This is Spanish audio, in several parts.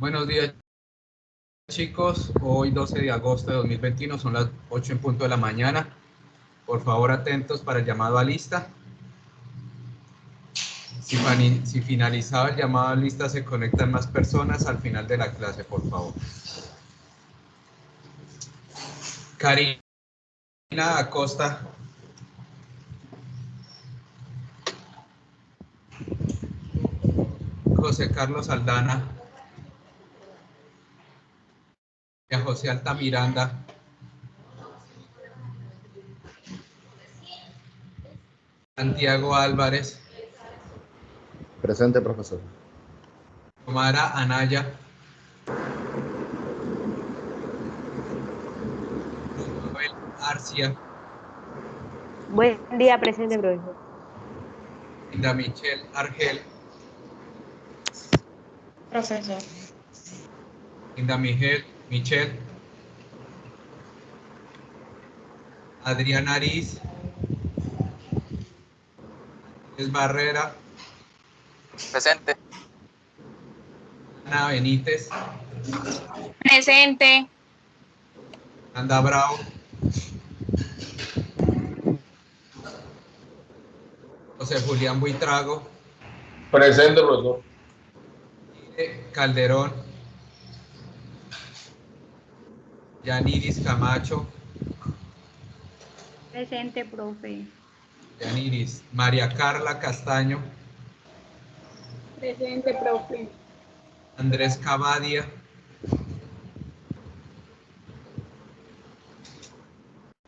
Buenos días, chicos. Hoy 12 de agosto de 2021 son las 8 en punto de la mañana. Por favor, atentos para el llamado a lista. Si finalizado el llamado a lista se conectan más personas al final de la clase, por favor. Karina Acosta. José Carlos Aldana. José Altamiranda. Santiago Álvarez. Presente, profesor. Omara Anaya. Manuel Arcia. Buen día, presente, profesor. Linda Michelle Argel. Profesor. Linda Michelle. Adriana Ariz. Andrés Barrera. Presente. Ana Benítez. Presente. Anda Bravo. José Julián Buitrago. Presente, profesor. Calderón. Yaniris Camacho. Presente, profe. Yaniris. María Carla Castaño. Presente, profe. Andrés Cavadia.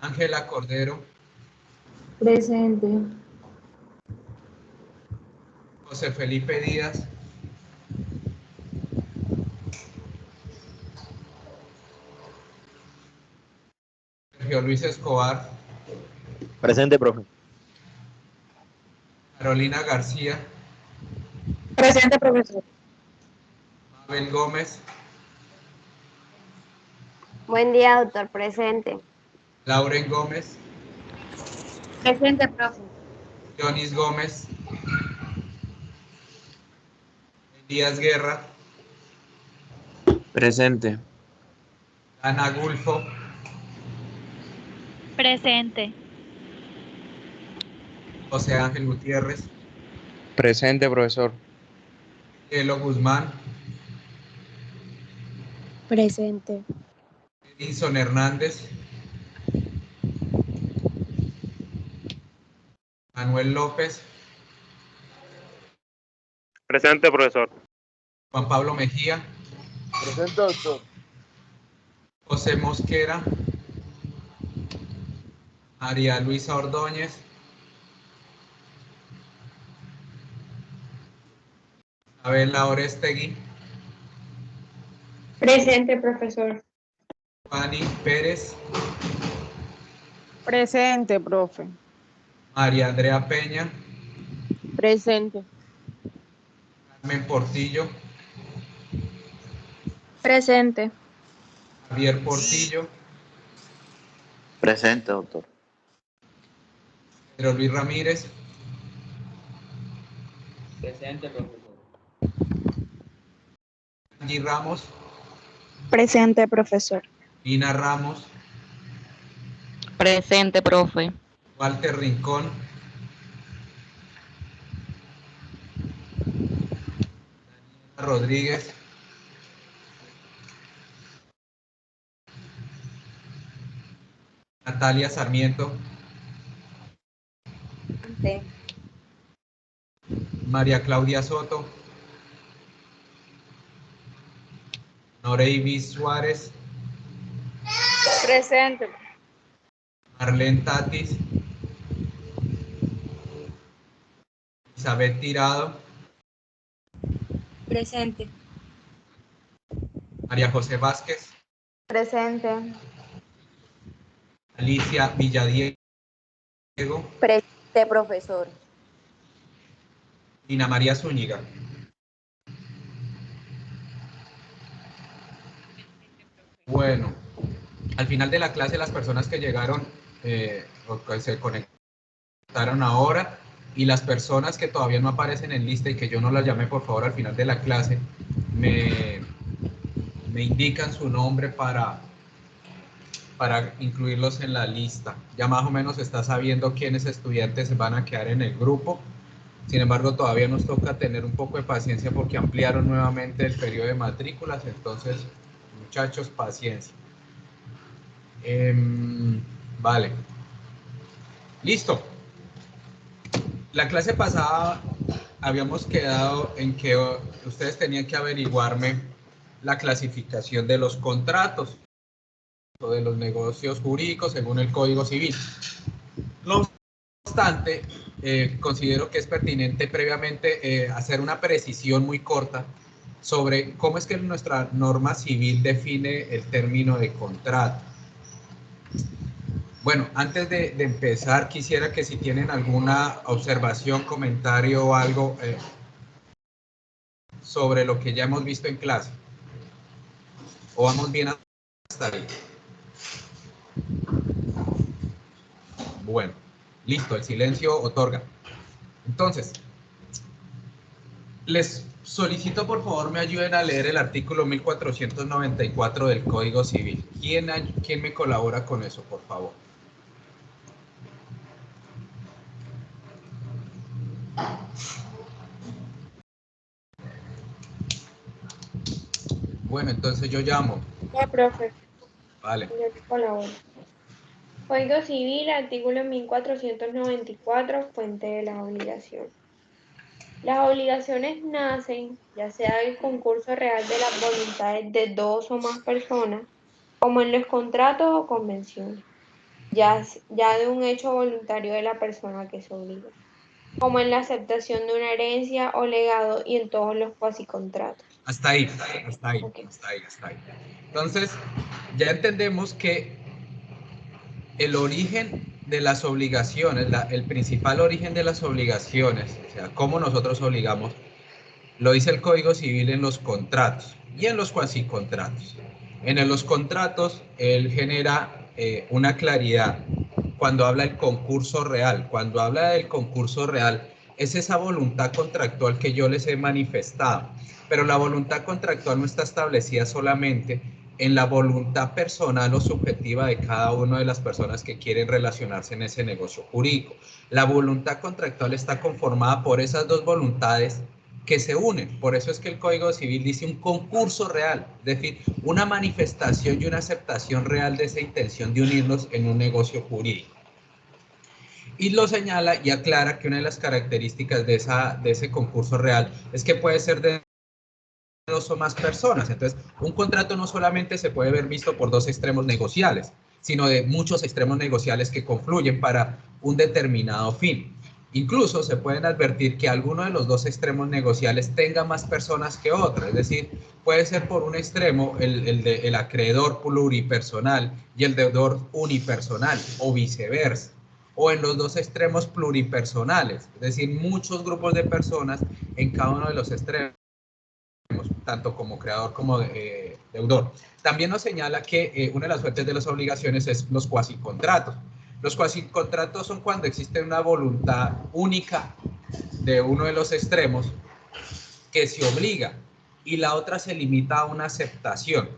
Ángela Cordero. Presente. José Felipe Díaz. Sergio Luis Escobar. Presente, profe. Carolina García. Presente, profesor. Mabel Gómez. Buen día, doctor, presente. Lauren Gómez. Presente, profe. Jonis Gómez. Elías Guerra. Presente. Ana Gulfo. Presente. José Ángel Gutiérrez. Presente, profesor. Elo Guzmán. Presente. Edison Hernández. Manuel López. Presente, profesor. Juan Pablo Mejía. Presente, doctor. José Mosquera. María Luisa Ordóñez. Isabela Orestegui. Presente, profesor. Fanny Pérez. Presente, profe. María Andrea Peña. Presente. Carmen Portillo. Presente. Javier Portillo. Presente, doctor. Pedro Luis Ramírez. Presente, profesor. Angie Ramos. Presente, profesor. Lina Ramos. Presente, profe. Walter Rincón. Daniela Rodríguez. Natalia Sarmiento. María Claudia Soto. Noreivis Suárez. Presente. Marlene Tatis. Isabel Tirado. Presente. María José Vázquez. Presente. Alicia Villadiego. Presente, profesor. Dina María Zúñiga. Bueno, al final de la clase las personas que llegaron o que se conectaron ahora y las personas que todavía no aparecen en lista y que yo no las llamé, por favor, al final de la clase, me me indican su nombre para incluirlos en la lista. Ya más o menos está sabiendo quiénes estudiantes van a quedar en el grupo. Sin embargo, todavía nos toca tener un poco de paciencia porque ampliaron nuevamente el periodo de matrículas. Entonces, muchachos, paciencia. Vale. Listo. La clase pasada habíamos quedado en que ustedes tenían que averiguarme la clasificación de los contratos o de los negocios jurídicos según el Código Civil. No obstante, considero que es pertinente previamente hacer una precisión muy corta sobre cómo es que nuestra norma civil define el término de contrato. Bueno, antes de empezar, quisiera que si tienen alguna observación, comentario o algo sobre lo que ya hemos visto en clase. ¿O vamos bien hasta ahí? Bueno, listo, el silencio otorga. Entonces, les solicito por favor me ayuden a leer el artículo 1494 del Código Civil. ¿Quién me colabora con eso, por favor? Bueno, entonces yo llamo. Ya, profe. Vale. Yo te colaboro. Código Civil, artículo 1494, fuente de las obligaciones. Las obligaciones nacen, ya sea del concurso real de las voluntades de dos o más personas, como en los contratos o convenciones, ya de un hecho voluntario de la persona que se obliga, como en la aceptación de una herencia o legado y en todos los cuasicontratos. Hasta ahí, hasta ahí, Okay. hasta ahí, hasta ahí. Entonces, ya entendemos que el origen de las obligaciones, el principal origen de las obligaciones, o sea, cómo nosotros obligamos, lo dice el Código Civil en los contratos y en los cuasicontratos. En los contratos, él genera una claridad cuando habla del concurso real. Cuando habla del concurso real, es esa voluntad contractual que yo les he manifestado. Pero la voluntad contractual no está establecida solamente en la voluntad personal o subjetiva de cada una de las personas que quieren relacionarse en ese negocio jurídico. La voluntad contractual está conformada por esas dos voluntades que se unen. Por eso es que el Código Civil dice un concurso real, es decir, una manifestación y una aceptación real de esa intención de unirnos en un negocio jurídico. Y lo señala y aclara que una de las características de ese concurso real es que puede ser de dos o más personas. Entonces, un contrato no solamente se puede ver visto por dos extremos negociales, sino de muchos extremos negociales que confluyen para un determinado fin. Incluso se pueden advertir que alguno de los dos extremos negociales tenga más personas que otro, es decir, puede ser por un extremo el acreedor pluripersonal y el deudor unipersonal, o viceversa, o en los dos extremos pluripersonales, es decir, muchos grupos de personas en cada uno de los extremos, tanto como creador como deudor. También nos señala que una de las fuentes de las obligaciones es los cuasicontratos. Los cuasicontratos son cuando existe una voluntad única de uno de los extremos que se obliga y la otra se limita a una aceptación.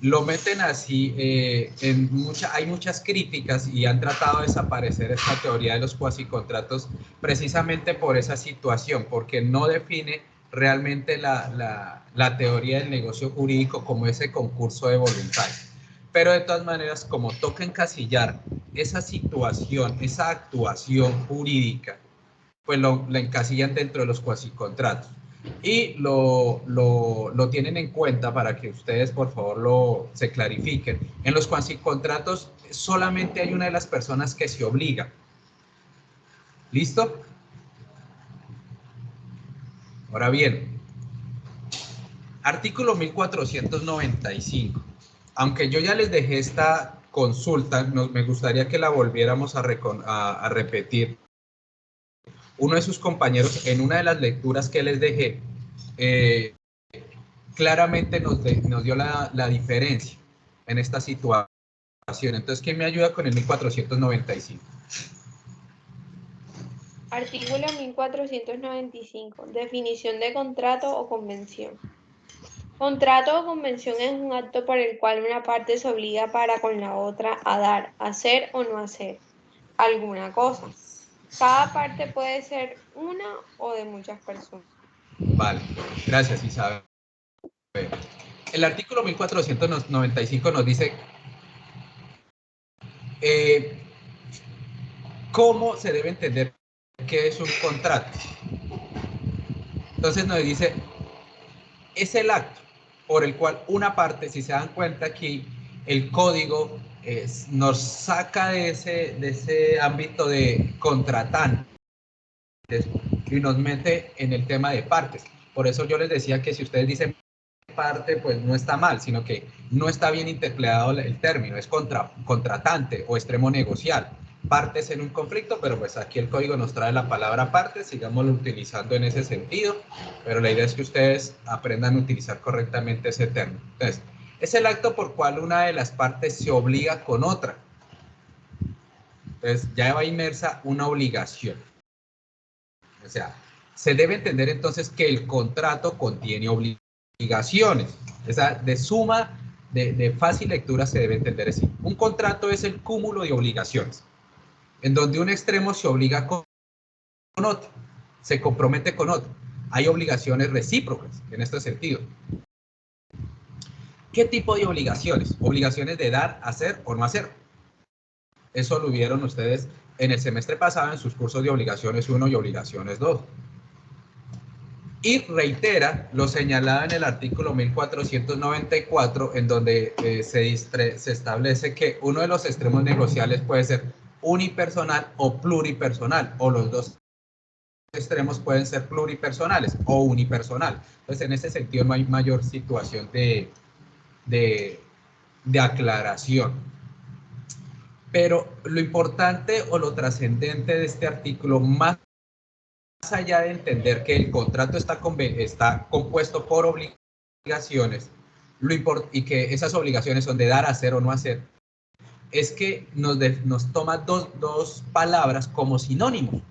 Lo meten así, hay muchas críticas y han tratado de desaparecer esta teoría de los cuasicontratos precisamente por esa situación, porque no define realmente la teoría del negocio jurídico como ese concurso de voluntades. Pero de todas maneras, como toca encasillar esa situación, esa actuación jurídica, pues la encasillan dentro de los cuasicontratos. Y lo tienen en cuenta para que ustedes, por favor, se clarifiquen. En los cuasicontratos solamente hay una de las personas que se obliga. ¿Listo? Ahora bien, artículo 1495. Aunque yo ya les dejé esta consulta, me gustaría que la volviéramos a repetir. Uno de sus compañeros, en una de las lecturas que les dejé, claramente nos dio la diferencia en esta situación. Entonces, ¿quién me ayuda con el 1495? Artículo 1495. Definición de contrato o convención. Contrato o convención es un acto por el cual una parte se obliga para con la otra a dar, hacer o no hacer alguna cosa. Cada parte puede ser una o de muchas personas. Vale, gracias Isabel. El artículo 1495 nos dice cómo se debe entender qué es un contrato. Entonces nos dice, es el acto por el cual una parte, si se dan cuenta aquí, el código nos saca de ese ámbito de contratantes y nos mete en el tema de partes. Por eso yo les decía que si ustedes dicen parte, pues no está mal, sino que no está bien interpretado el término, es contratante o extremo negocial. Partes en un conflicto, pero pues aquí el código nos trae la palabra partes, sigámoslo utilizando en ese sentido, pero la idea es que ustedes aprendan a utilizar correctamente ese término. Entonces, es el acto por cual una de las partes se obliga con otra. Entonces, ya va inmersa una obligación. O sea, se debe entender entonces que el contrato contiene obligaciones. Esa de suma, de fácil lectura se debe entender así. Un contrato es el cúmulo de obligaciones, en donde un extremo se obliga con otro, se compromete con otro. Hay obligaciones recíprocas en este sentido. ¿Qué tipo de obligaciones? Obligaciones de dar, hacer o no hacer. Eso lo vieron ustedes en el semestre pasado en sus cursos de obligaciones 1 y obligaciones 2. Y reitera lo señalado en el artículo 1494, en donde se establece que uno de los extremos negociables puede ser unipersonal o pluripersonal, o los dos extremos pueden ser pluripersonales o unipersonal. Entonces, en ese sentido no hay mayor situación de aclaración. Pero lo importante o lo trascendente de este artículo, más allá de entender que el contrato está compuesto por obligaciones y que esas obligaciones son de dar, hacer o no hacer, es que nos toma dos palabras como sinónimos.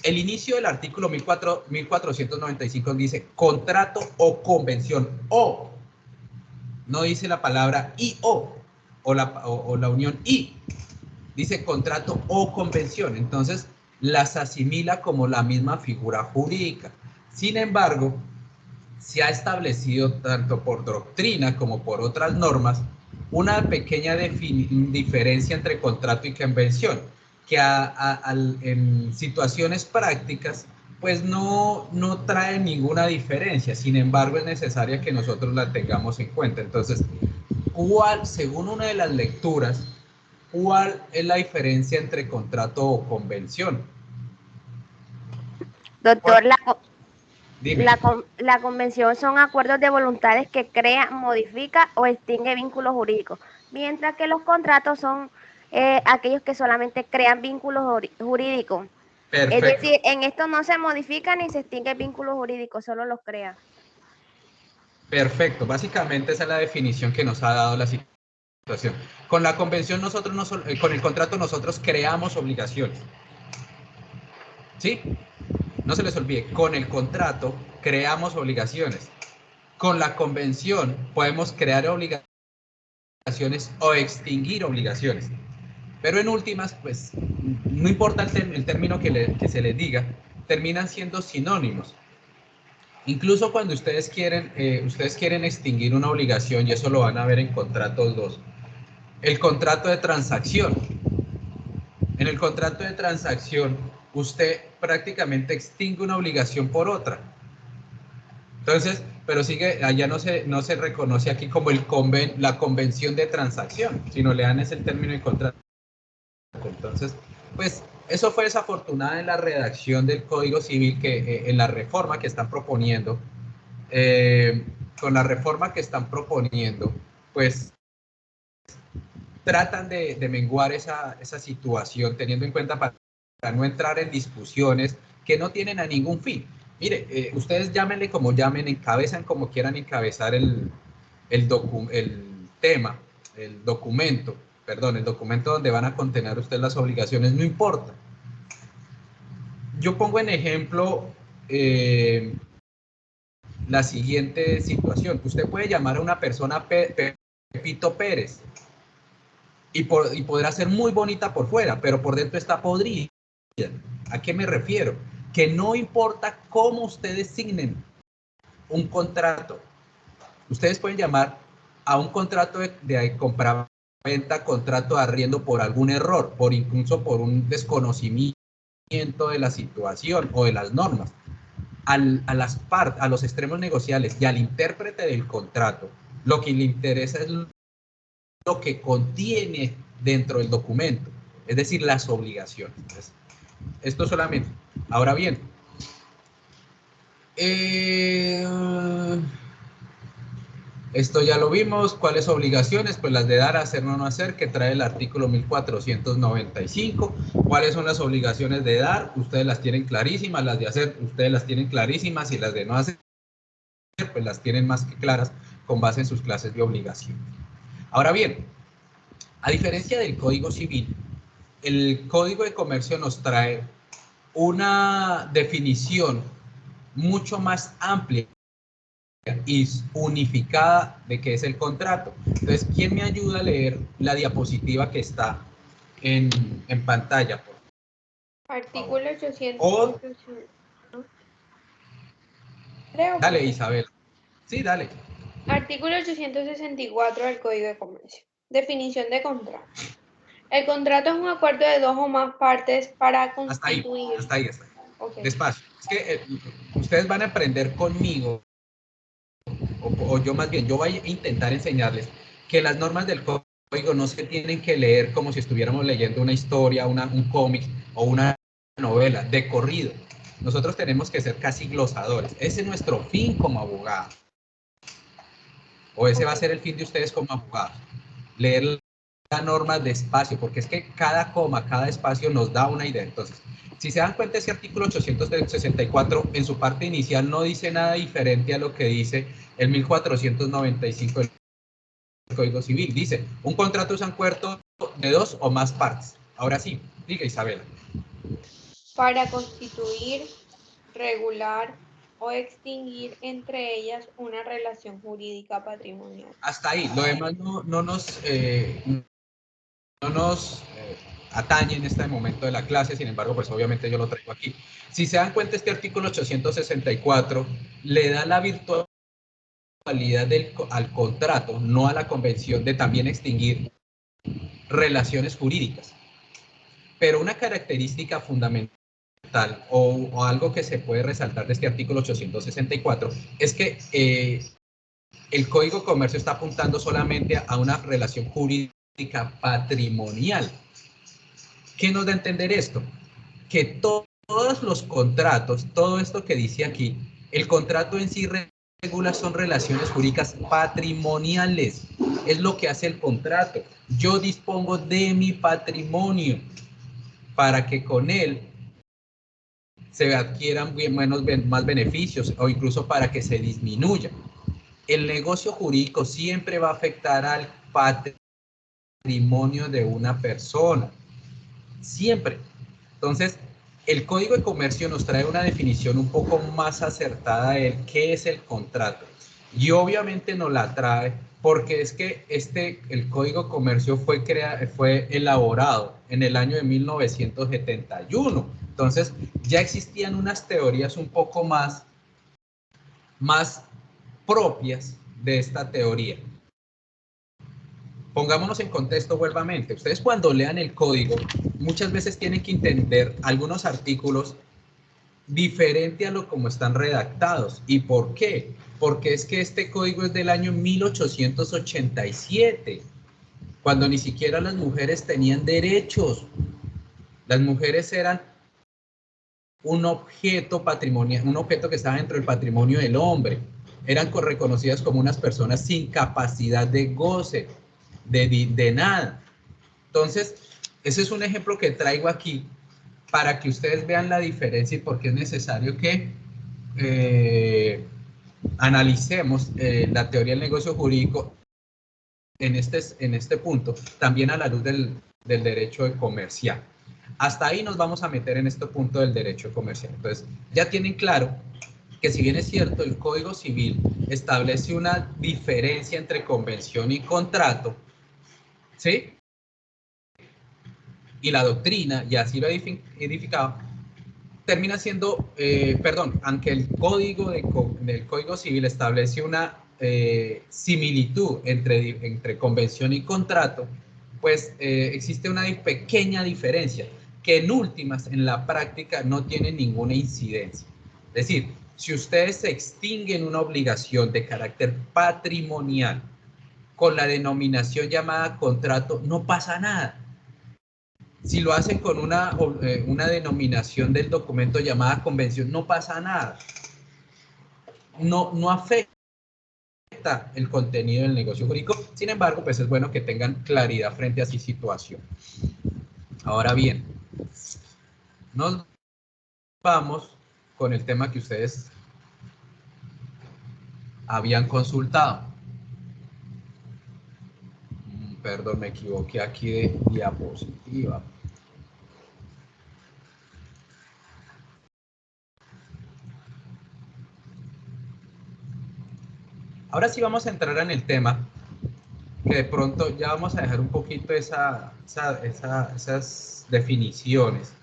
El inicio del artículo 1495 dice contrato o convención, o no dice la palabra y o la unión y. Dice contrato o convención, entonces las asimila como la misma figura jurídica. Sin embargo, se ha establecido tanto por doctrina como por otras normas una pequeña diferencia entre contrato y convención, que en situaciones prácticas pues no trae ninguna diferencia. Sin embargo, es necesaria que nosotros la tengamos en cuenta. Entonces, según una de las lecturas, ¿cuál es la diferencia entre contrato o convención? Doctor, Dime. la convención son acuerdos de voluntades que crea, modifica o extingue vínculos jurídicos, mientras que los contratos son aquellos que solamente crean vínculos jurídicos. Perfecto. Es decir, en esto no se modifica ni se extingue vínculos jurídicos, solo los crea. Perfecto, básicamente esa es la definición que nos ha dado la situación. Con la convención con el contrato nosotros creamos obligaciones. ¿Sí? No se les olvide, con el contrato creamos obligaciones. Con la convención podemos crear obligaciones o extinguir obligaciones. Pero en últimas, pues, no importa el término que se les diga, terminan siendo sinónimos. Incluso cuando ustedes quieren extinguir una obligación, y eso lo van a ver en contratos 2, el contrato de transacción. En el contrato de transacción, usted prácticamente extingue una obligación por otra. Entonces, pero allá no se reconoce aquí como la convención de transacción, sino le dan ese término de contrato. Entonces, pues, eso fue desafortunado en la redacción del Código Civil, que en la reforma que están proponiendo, con la reforma que están proponiendo, pues, tratan de menguar esa situación, teniendo en cuenta para no entrar en discusiones que no tienen a ningún fin. Mire, ustedes llámenle como llamen, encabezan como quieran encabezar el documento donde van a contener ustedes las obligaciones, no importa. Yo pongo en ejemplo la siguiente situación. Usted puede llamar a una persona Pepito Pérez y podrá ser muy bonita por fuera, pero por dentro está podrida. ¿A qué me refiero? Que no importa cómo ustedes signen un contrato. Ustedes pueden llamar a un contrato de compraventa, contrato de arriendo por algún error, incluso por un desconocimiento de la situación o de las normas. A los extremos negociales y al intérprete del contrato, lo que le interesa es lo que contiene dentro del documento, es decir, las obligaciones. Entonces, esto solamente. Ahora bien, esto ya lo vimos. ¿Cuáles obligaciones? Pues las de dar, hacer, no hacer, que trae el artículo 1495. ¿Cuáles son las obligaciones de dar? Ustedes las tienen clarísimas. Las de hacer, ustedes las tienen clarísimas. Y las de no hacer, pues las tienen más que claras con base en sus clases de obligación. Ahora bien, a diferencia del Código Civil, el Código de Comercio nos trae una definición mucho más amplia y unificada de qué es el contrato. Entonces, ¿quién me ayuda a leer la diapositiva que está en pantalla? Por favor. Artículo 800. Dale, Isabel. Sí, dale. Artículo 864 del Código de Comercio. Definición de contrato. El contrato es un acuerdo de dos o más partes para constituir. Hasta ahí. Okay. Despacio. Es que ustedes van a aprender conmigo, o yo más bien, yo voy a intentar enseñarles que las normas del código no se tienen que leer como si estuviéramos leyendo una historia, un cómic o una novela de corrido. Nosotros tenemos que ser casi glosadores. Ese es nuestro fin como abogados. O ese va a ser el fin de ustedes como abogados. Leer la norma despacio, porque es que cada coma, cada espacio nos da una idea. Entonces, si se dan cuenta, ese artículo 864 en su parte inicial no dice nada diferente a lo que dice el 1495 del Código Civil. Dice, un contrato es un acuerdo de dos o más partes. Ahora sí, diga Isabela. Para constituir, regular o extinguir entre ellas una relación jurídica patrimonial. Hasta ahí, lo demás no nos atañe en este momento de la clase, sin embargo, pues obviamente yo lo traigo aquí. Si se dan cuenta, este artículo 864 le da la virtualidad al contrato, no a la convención de también extinguir relaciones jurídicas. Pero una característica fundamental o algo que se puede resaltar de este artículo 864 es que el Código de Comercio está apuntando solamente a una relación jurídica patrimonial. ¿Qué nos da a entender esto? Que todos los contratos, todo esto que dice aquí, el contrato en sí regula son relaciones jurídicas patrimoniales. Es lo que hace el contrato. Yo dispongo de mi patrimonio para que con él se adquieran más beneficios o incluso para que se disminuya. El negocio jurídico siempre va a afectar al patrimonio de una persona. Siempre. Entonces, el Código de Comercio nos trae una definición un poco más acertada de qué es el contrato. Y obviamente nos la trae porque es que el Código de Comercio fue elaborado en el año de 1971. Entonces, ya existían unas teorías un poco más propias de esta teoría. Pongámonos en contexto nuevamente. Ustedes cuando lean el código, muchas veces tienen que entender algunos artículos diferente a lo como están redactados. ¿Y por qué? Porque es que este código es del año 1887, cuando ni siquiera las mujeres tenían derechos. Las mujeres eran un objeto patrimonial, un objeto que estaba dentro del patrimonio del hombre. Eran reconocidas como unas personas sin capacidad de goce, de nada. Entonces, ese es un ejemplo que traigo aquí para que ustedes vean la diferencia y por qué es necesario que analicemos la teoría del negocio jurídico en este punto, también a la luz del derecho comercial. Hasta ahí nos vamos a meter en este punto del derecho comercial. Entonces, ya tienen claro que si bien es cierto, el Código Civil establece una diferencia entre convención y contrato, ¿sí? Y la doctrina, y así lo ha edificado, termina siendo, aunque el código del Código Civil establece una similitud entre convención y contrato, pues existe una pequeña diferencia que en últimas, en la práctica, no tiene ninguna incidencia. Es decir, si ustedes extinguen una obligación de carácter patrimonial con la denominación llamada contrato, no pasa nada. Si lo hacen con una denominación del documento llamada convención, no pasa nada. No afecta el contenido del negocio jurídico. Sin embargo, pues es bueno que tengan claridad frente a su situación. Ahora bien, nos vamos con el tema que ustedes habían consultado. Perdón, me equivoqué aquí de diapositiva. Ahora sí vamos a entrar en el tema, que de pronto ya vamos a dejar un poquito esas definiciones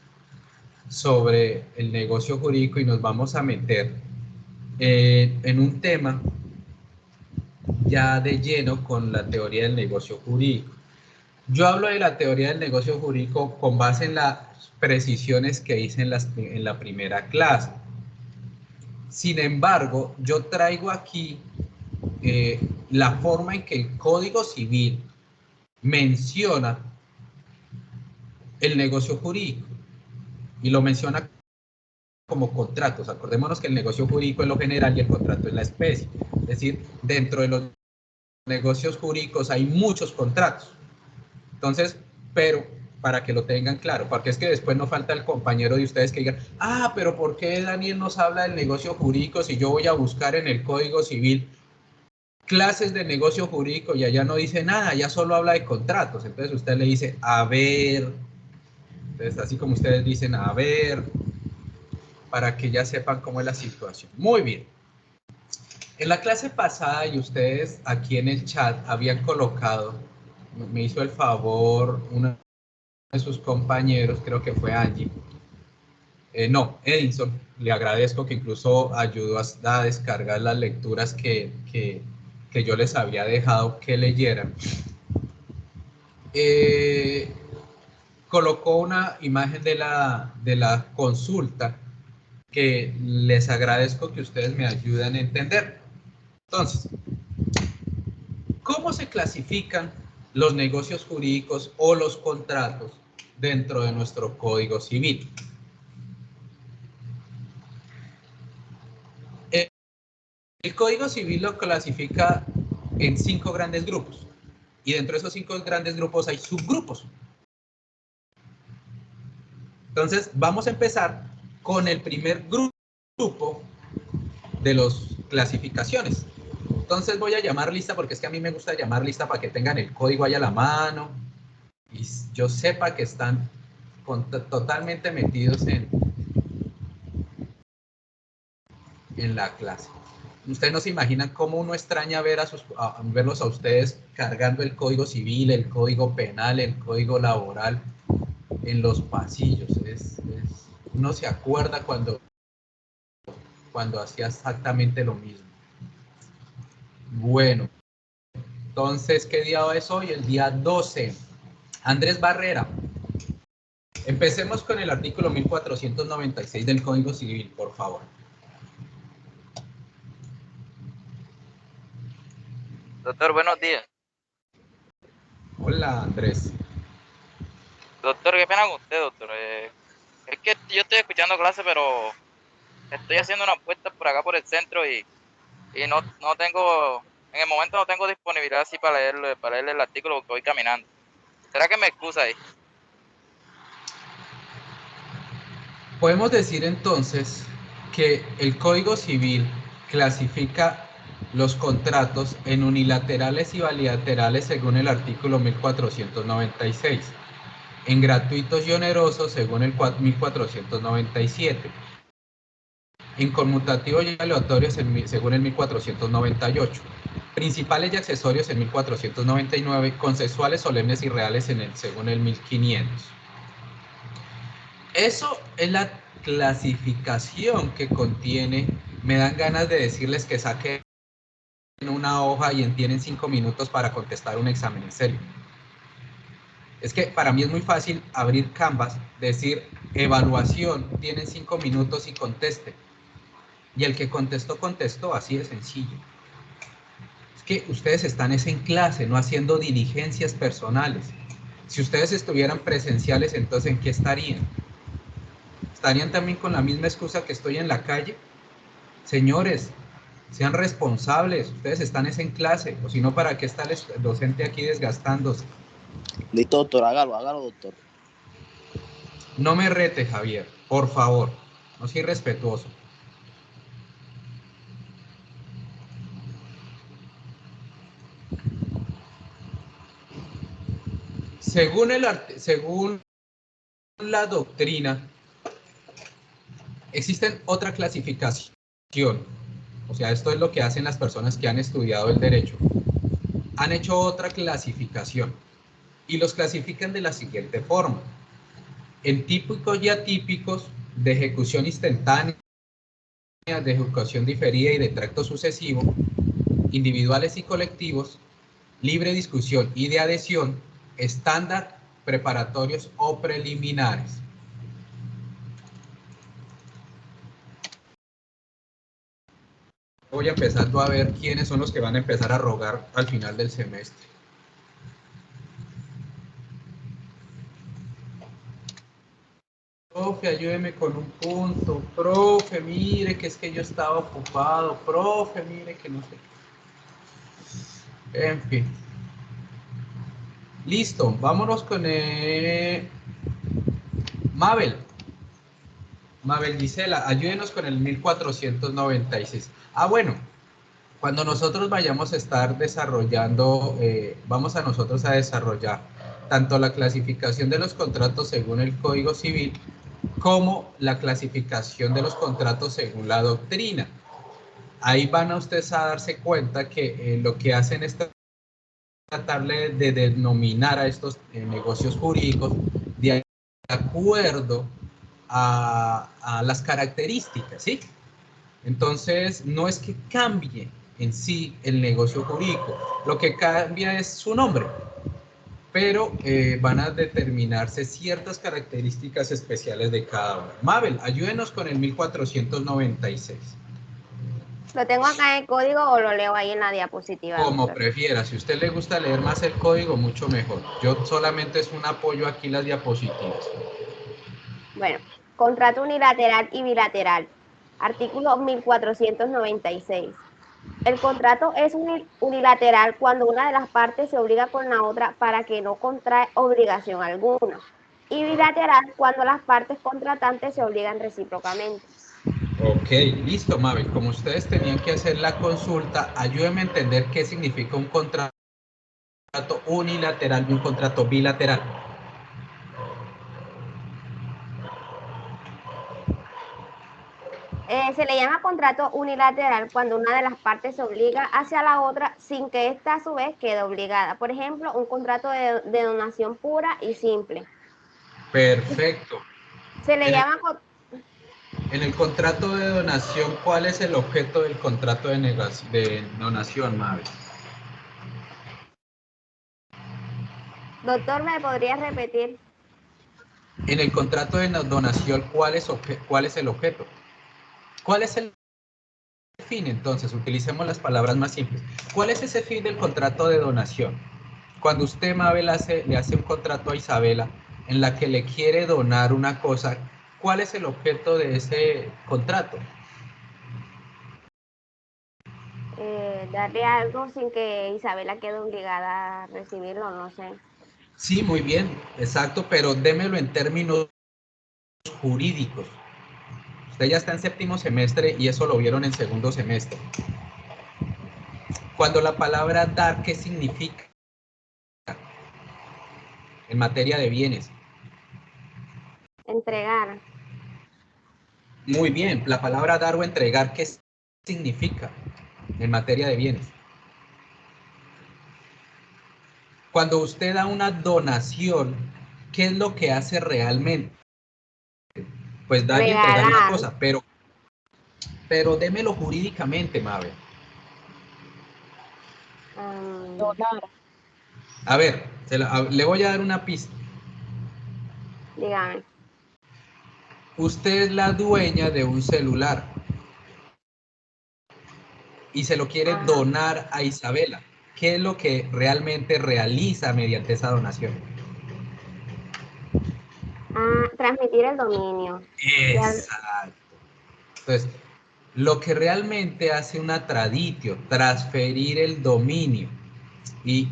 sobre el negocio jurídico y nos vamos a meter en un tema ya de lleno con la teoría del negocio jurídico. Yo hablo de la teoría del negocio jurídico con base en las precisiones que hice en la primera clase. Sin embargo, yo traigo aquí la forma en que el Código Civil menciona el negocio jurídico y lo menciona como contratos. Acordémonos que el negocio jurídico es lo general y el contrato es la especie. Es decir, dentro de los negocios jurídicos hay muchos contratos. Entonces, pero para que lo tengan claro, porque es que después no falta el compañero de ustedes que diga, ah, pero ¿por qué Daniel nos habla del negocio jurídico si yo voy a buscar en el Código Civil clases de negocio jurídico y allá no dice nada, ya solo habla de contratos? Entonces usted le dice, a ver, entonces así como ustedes dicen, a ver, para que ya sepan cómo es la situación. Muy bien. En la clase pasada, y ustedes aquí en el chat habían colocado, me hizo el favor uno de sus compañeros, creo que fue Angie, no, Edinson, le agradezco que incluso ayudó a descargar las lecturas que yo les había dejado que leyeran. Colocó una imagen de la consulta que les agradezco que ustedes me ayuden a entender. Entonces, ¿cómo se clasifican los negocios jurídicos o los contratos dentro de nuestro Código Civil? El Código Civil lo clasifica en 5 grandes grupos y dentro de esos 5 grandes grupos hay subgrupos. Entonces, vamos a empezar con el primer grupo de las clasificaciones. Entonces voy a llamar lista porque es que a mí me gusta llamar lista para que tengan el código ahí a la mano y yo sepa que están totalmente metidos en la clase. Ustedes no se imaginan cómo uno extraña verlos a ustedes cargando el Código Civil, el Código Penal, el Código Laboral en los pasillos. Uno se acuerda cuando hacía exactamente lo mismo. Bueno, entonces, ¿qué día es hoy? El día 12. Andrés Barrera. Empecemos con el artículo 1496 del Código Civil, por favor. Doctor, buenos días. Hola, Andrés. Doctor, qué pena con usted, doctor. Es que yo estoy escuchando clase, pero estoy haciendo una apuesta por acá por el centro y no tengo, en el momento no tengo disponibilidad así para leerle el artículo porque voy caminando. ¿Será que me excusa ahí? Podemos decir entonces que el Código Civil clasifica los contratos en unilaterales y bilaterales según el artículo 1496, en gratuitos y onerosos según el 1497, Inconmutativos y aleatorios según el 1498. Principales y accesorios en 1499. Consensuales, solemnes y reales según el 1500. Eso es la clasificación que contiene. Me dan ganas de decirles que saquen una hoja y tienen 5 minutos para contestar un examen en serio. Es que para mí es muy fácil abrir Canvas, decir evaluación, tienen 5 minutos y conteste. Y el que contestó, así de sencillo. Es que ustedes están en clase, no haciendo diligencias personales. Si ustedes estuvieran presenciales, entonces ¿en qué estarían? ¿Estarían también con la misma excusa que estoy en la calle? Señores, sean responsables, ustedes están en clase, o si no, ¿para qué está el docente aquí desgastándose? Listo, doctor, hágalo, doctor. No me rete, Javier, por favor, no soy irrespetuoso. Según la doctrina, existen otra clasificación. O sea, esto es lo que hacen las personas que han estudiado el derecho. Han hecho otra clasificación y los clasifican de la siguiente forma. En típicos y atípicos, de ejecución instantánea, de ejecución diferida y de tracto sucesivo, individuales y colectivos, libre discusión y de adhesión, estándar, preparatorios o preliminares. Voy empezando a ver quiénes son los que van a empezar a rogar al final del semestre. Profe, ayúdeme con un punto. Profe, mire que es que yo estaba ocupado. Profe, mire que no sé. En fin. Listo, vámonos con Mabel. Mabel Gisela, ayúdenos con el 1496. Ah, bueno, cuando nosotros vayamos a estar desarrollando, vamos a nosotros a desarrollar tanto la clasificación de los contratos según el Código Civil como la clasificación de los contratos según la doctrina. Ahí van a ustedes a darse cuenta que lo que hacen es tratar de denominar a estos negocios jurídicos de acuerdo a las características, ¿sí? Entonces, no es que cambie en sí el negocio jurídico, lo que cambia es su nombre, pero van a determinarse ciertas características especiales de cada uno. Mabel, ayúdenos con el 1496. ¿Lo tengo acá en el código o lo leo ahí en la diapositiva? Como Doctor? prefiera, si a usted le gusta leer más el código, mucho mejor. Yo solamente es un apoyo aquí las diapositivas. Bueno, contrato unilateral y bilateral. Artículo 1496. El contrato es unilateral cuando una de las partes se obliga con la otra para que no contrae obligación alguna. Y bilateral cuando las partes contratantes se obligan recíprocamente. Ok, listo, Mabel. Como ustedes tenían que hacer la consulta, ayúdenme a entender qué significa un contrato unilateral y un contrato bilateral. Se le llama contrato unilateral cuando una de las partes se obliga hacia la otra sin que ésta a su vez quede obligada. Por ejemplo, un contrato de donación pura y simple. Perfecto. Se le llama... En el contrato de donación, ¿cuál es el objeto del contrato de donación, Mabel? Doctor, ¿me podría repetir? En el contrato de donación, ¿cuál es el objeto? ¿Cuál es el fin? Entonces, utilicemos las palabras más simples. ¿Cuál es ese fin del contrato de donación? Cuando usted, Mabel, le hace un contrato a Isabela en la que le quiere donar una cosa, ¿cuál es el objeto de ese contrato? Darle algo sin que Isabela quede obligada a recibirlo, no sé. Sí, muy bien, exacto, pero démelo en términos jurídicos. Usted ya está en séptimo semestre y eso lo vieron en segundo semestre. Cuando la palabra dar, ¿qué significa? En materia de bienes. Entregar. Muy bien, la palabra dar o entregar, ¿qué significa en materia de bienes? Cuando usted da una donación, ¿qué es lo que hace realmente? Pues dar y entregar una Regalar. cosa, pero démelo jurídicamente, Mabel. Donar. A ver, le voy a dar una pista. Dígame. Usted es la dueña de un celular y se lo quiere Ajá. donar a Isabela. ¿Qué es lo que realmente realiza mediante esa donación? Transmitir el dominio. Ya- Exacto. Entonces, lo que realmente hace una traditio, transferir el dominio y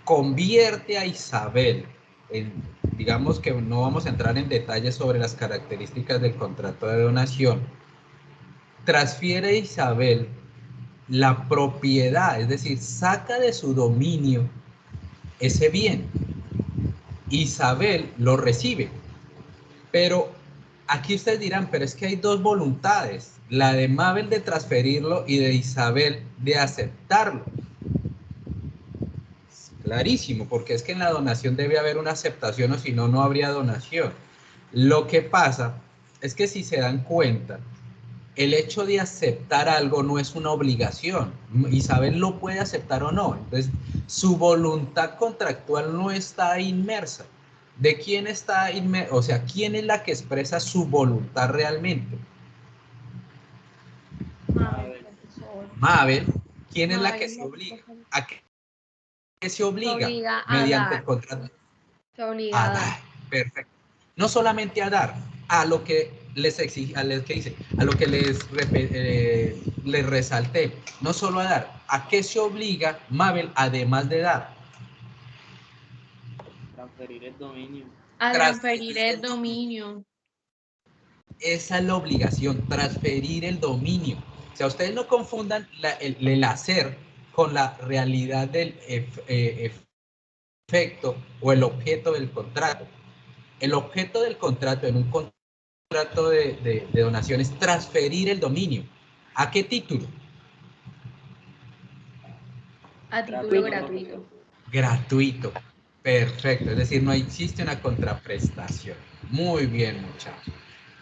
convierte a Isabel en, digamos que no vamos a entrar en detalles sobre las características del contrato de donación, transfiere a Isabel la propiedad, es decir, saca de su dominio ese bien. Isabel lo recibe, pero aquí ustedes dirán, pero es que hay dos voluntades, la de Mabel de transferirlo y de Isabel de aceptarlo. Clarísimo, porque es que en la donación debe haber una aceptación o si no, no habría donación. Lo que pasa es que si se dan cuenta, el hecho de aceptar algo no es una obligación. Isabel lo puede aceptar o no. Entonces, su voluntad contractual no está inmersa. ¿De quién está inmersa? O sea, ¿quién es la que expresa su voluntad realmente? Mabel, profesor. Mabel. ¿Quién es la que Mabel, se no, obliga? profesor. ¿A qué se Se obliga? obliga a Mediante dar. el contrato. Se obliga A a dar. dar. Perfecto. No solamente a dar, a lo que les exige, a lo que dice, a lo que les resalté, no solo a dar, ¿a qué se obliga Mabel además de dar? Transferir el dominio. A transferir Transferir el dominio. Esa es la obligación, transferir el dominio. O sea, ustedes no confundan el hacer con la realidad del efecto o el objeto del contrato. El objeto del contrato en un contrato de donación es transferir el dominio. ¿A qué título? A título gratuito. Gratuito. Perfecto. Es decir, no existe una contraprestación. Muy bien, muchachos.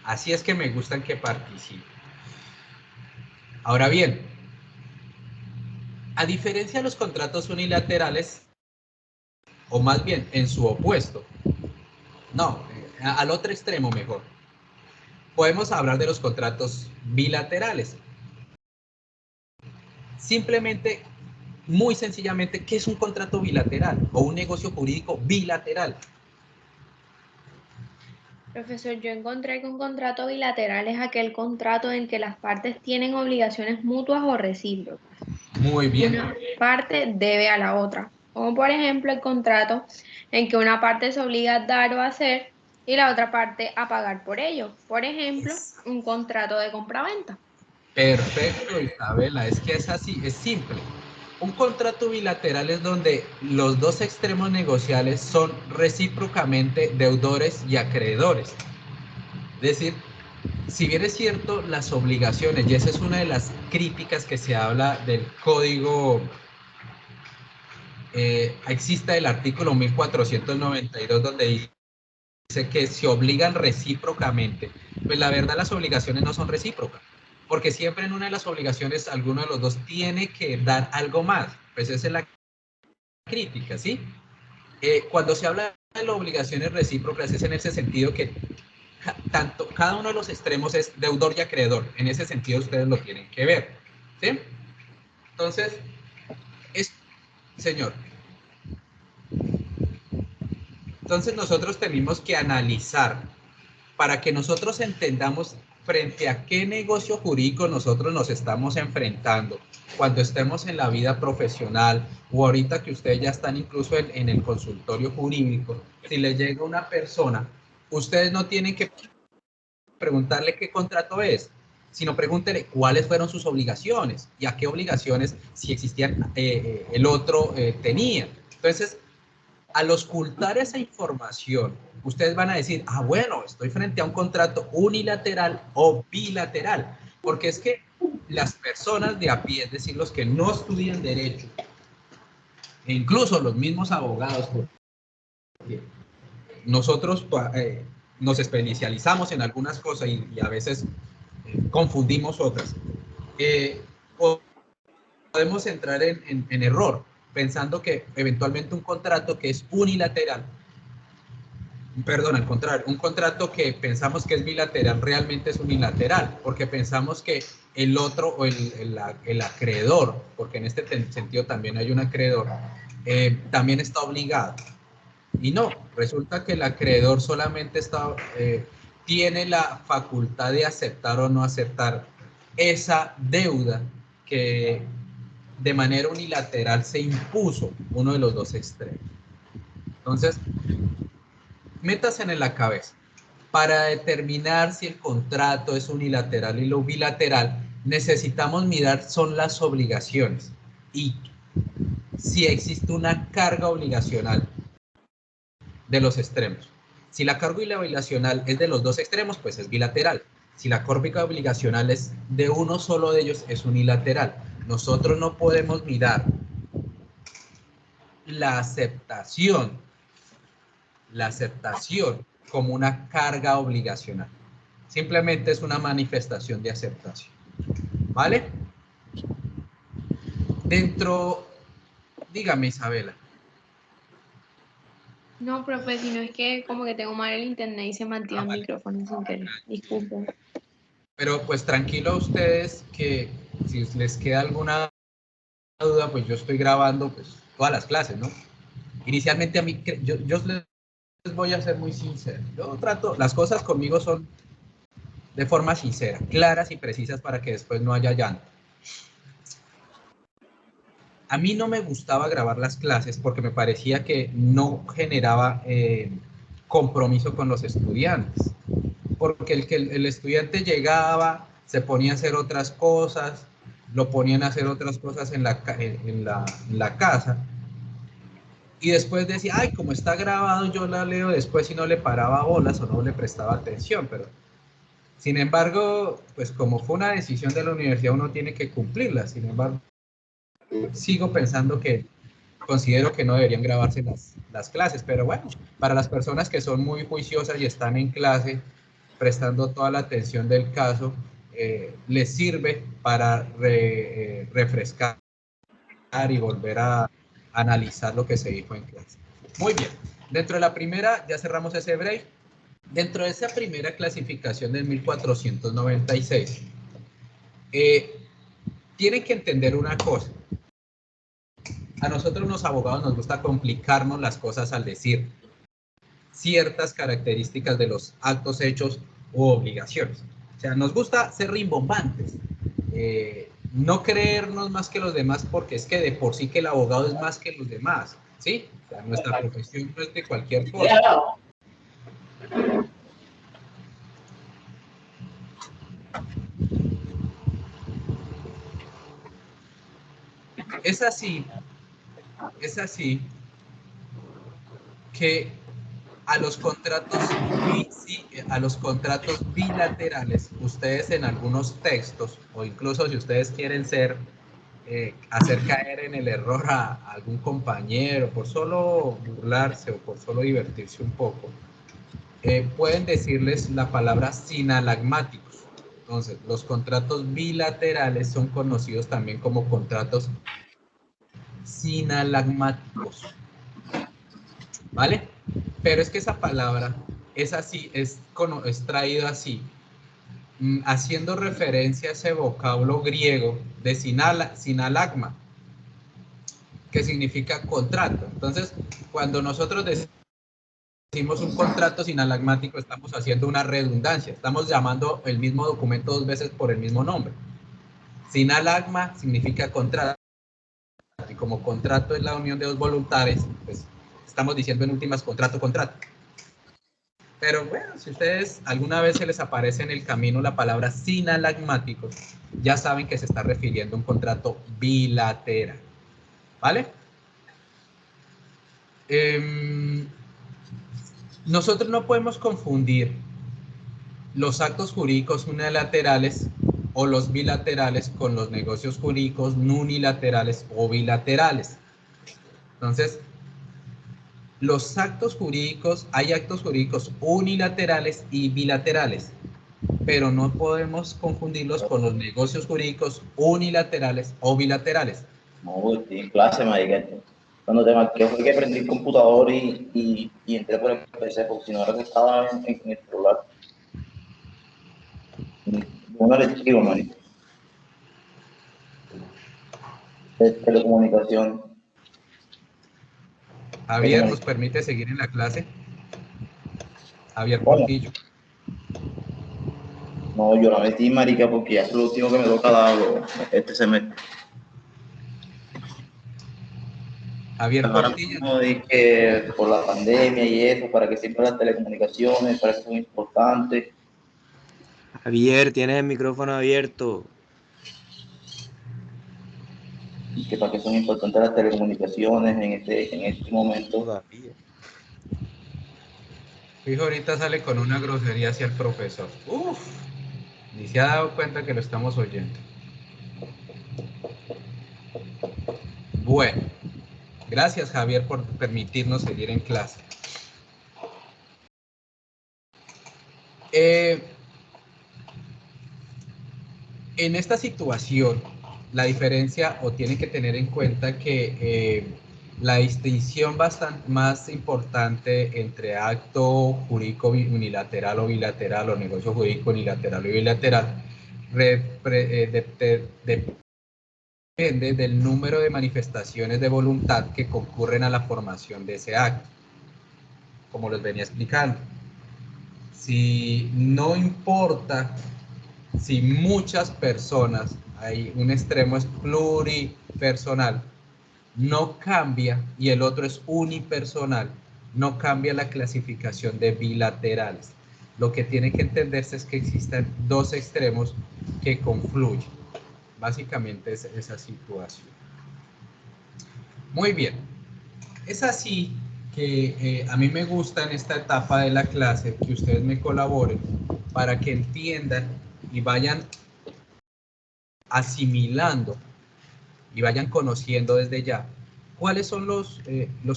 Así es que me gustan que participen. Ahora bien, a diferencia de los contratos unilaterales, o más bien en su opuesto, no, al otro extremo mejor, podemos hablar de los contratos bilaterales. Simplemente, muy sencillamente, ¿qué es un contrato bilateral o un negocio jurídico bilateral? Profesor, yo encontré que un contrato bilateral es aquel contrato en que las partes tienen obligaciones mutuas o recíprocas. Muy bien. Una parte debe a la otra. Como por ejemplo el contrato en que una parte se obliga a dar o a hacer y la otra parte a pagar por ello. Por ejemplo, un contrato de compraventa. Perfecto, Isabela, es que es así, es simple. Un contrato bilateral es donde los dos extremos negociales son recíprocamente deudores y acreedores. Es decir, si bien es cierto, las obligaciones, y esa es una de las críticas que se habla del código, existe el artículo 1492 donde dice que se obligan recíprocamente. Pues la verdad las obligaciones no son recíprocas, porque siempre en una de las obligaciones alguno de los dos tiene que dar algo más. Pues esa es la crítica, ¿sí? Cuando se habla de las obligaciones recíprocas es en ese sentido que cada uno de los extremos es deudor y acreedor. En ese sentido ustedes lo tienen que ver, ¿sí? Entonces, señor. Entonces nosotros tenemos que analizar para que nosotros entendamos frente a qué negocio jurídico nosotros nos estamos enfrentando cuando estemos en la vida profesional o ahorita que ustedes ya están incluso en el consultorio jurídico. Si les llega una persona, ustedes no tienen que preguntarle qué contrato es, sino pregúntele cuáles fueron sus obligaciones y a qué obligaciones, si existían, el otro tenía. Entonces, al ocultar esa información, ustedes van a decir, ah, bueno, estoy frente a un contrato unilateral o bilateral, porque es que las personas de a pie, es decir, los que no estudian derecho, e incluso los mismos abogados, porque nosotros nos especializamos en algunas cosas y a veces confundimos otras, podemos entrar en error, pensando que eventualmente un contrato que es unilateral, perdón, al contrario, un contrato que pensamos que es bilateral realmente es unilateral, porque pensamos que el otro o el acreedor, porque en este sentido también hay un acreedor, también está obligado. Y no, resulta que el acreedor solamente tiene la facultad de aceptar o no aceptar esa deuda que de manera unilateral se impuso uno de los dos extremos. Entonces, métase en la cabeza. Para determinar si el contrato es unilateral y lo bilateral, necesitamos mirar son las obligaciones y si existe una carga obligacional de los extremos. Si la carga obligacional es de los dos extremos, pues es bilateral. Si la carga obligacional es de uno solo de ellos, es unilateral. Nosotros no podemos mirar la aceptación como una carga obligacional. Simplemente es una manifestación de aceptación. ¿Vale? Dígame, Isabela. No, profe, sino es que como que tengo mal el internet y se me activa el micrófono sin querer. Disculpen. Pero pues tranquilo a ustedes que si les queda alguna duda, pues yo estoy grabando pues todas las clases, ¿no? Inicialmente a mí, yo les voy a ser muy sincero. Yo trato, las cosas conmigo son de forma sincera, claras y precisas para que después no haya llanto. A mí no me gustaba grabar las clases porque me parecía que no generaba compromiso con los estudiantes. Porque el estudiante llegaba, se ponía a hacer otras cosas, lo ponían a hacer otras cosas en la casa. Y después decía, ay, como está grabado, yo la leo después y no le paraba bolas o no le prestaba atención. Pero, sin embargo, pues como fue una decisión de la universidad, uno tiene que cumplirla. Sin embargo, sigo pensando considero que no deberían grabarse las clases, pero bueno, para las personas que son muy juiciosas y están en clase prestando toda la atención del caso, les sirve para refrescar y volver a analizar lo que se dijo en clase. Muy bien, dentro de la primera, ya cerramos ese break, dentro de esa primera clasificación del 1496, tienen que entender una cosa. A nosotros los abogados nos gusta complicarnos las cosas al decir ciertas características de los actos, hechos u obligaciones. O sea, nos gusta ser rimbombantes, no creernos más que los demás porque es que de por sí que el abogado es más que los demás, ¿sí? O sea, nuestra profesión no es de cualquier cosa. Es así que a los contratos bilaterales, ustedes en algunos textos, o incluso si ustedes quieren hacer caer en el error a algún compañero por solo burlarse o por solo divertirse un poco, pueden decirles la palabra sinalagmáticos. Entonces, los contratos bilaterales son conocidos también como contratos sinalagmáticos. ¿Vale? Pero es que esa palabra es así, es traído así, haciendo referencia a ese vocablo griego de sinalagma, que significa contrato. Entonces, cuando nosotros decimos un contrato sinalagmático, estamos haciendo una redundancia, estamos llamando el mismo documento dos veces por el mismo nombre. Sinalagma significa contrato, y como contrato es la unión de dos voluntades, pues estamos diciendo en últimas contrato. Pero bueno, si ustedes alguna vez se les aparece en el camino la palabra sinalagmáticos, ya saben que se está refiriendo a un contrato bilateral. ¿Vale? nosotros no podemos confundir los actos jurídicos unilaterales o los bilaterales con los negocios jurídicos unilaterales o bilaterales. Entonces, los actos jurídicos, hay actos jurídicos unilaterales y bilaterales, pero no podemos confundirlos con los negocios jurídicos unilaterales o bilaterales. No, estoy en clase, marica. Cuando te marqué fue que prendí el computador y entré por el PC, porque si no ahora estaba en el celular. Una le escribo, marica. De telecomunicación. Javier, ¿nos permite seguir en la clase? Javier ¿Cómo? Portillo. No, yo la metí, marica, porque ya es lo último que me toca dar este semestre. Javier Ahora Portillo. mismo es que por la pandemia y eso, para que siempre las telecomunicaciones, para que son importantes. Javier, tienes el micrófono abierto. Y que para que son importantes las telecomunicaciones en este momento. Todavía. Fijo, ahorita sale con una grosería hacia el profesor. Uf, ni se ha dado cuenta que lo estamos oyendo. Bueno, gracias Javier por permitirnos seguir en clase. En esta situación, la diferencia, o tienen que tener en cuenta que la distinción bastante más importante entre acto jurídico unilateral o bilateral o negocio jurídico unilateral o bilateral depende del número de manifestaciones de voluntad que concurren a la formación de ese acto, como les venía explicando. Si no importa si muchas personas, hay un extremo es pluripersonal, no cambia, y el otro es unipersonal, no cambia la clasificación de bilaterales. Lo que tiene que entenderse es que existen dos extremos que confluyen. Básicamente es esa situación. Muy bien. Es así que a mí me gusta en esta etapa de la clase que ustedes me colaboren para que entiendan y vayan asimilando y vayan conociendo desde ya cuáles son los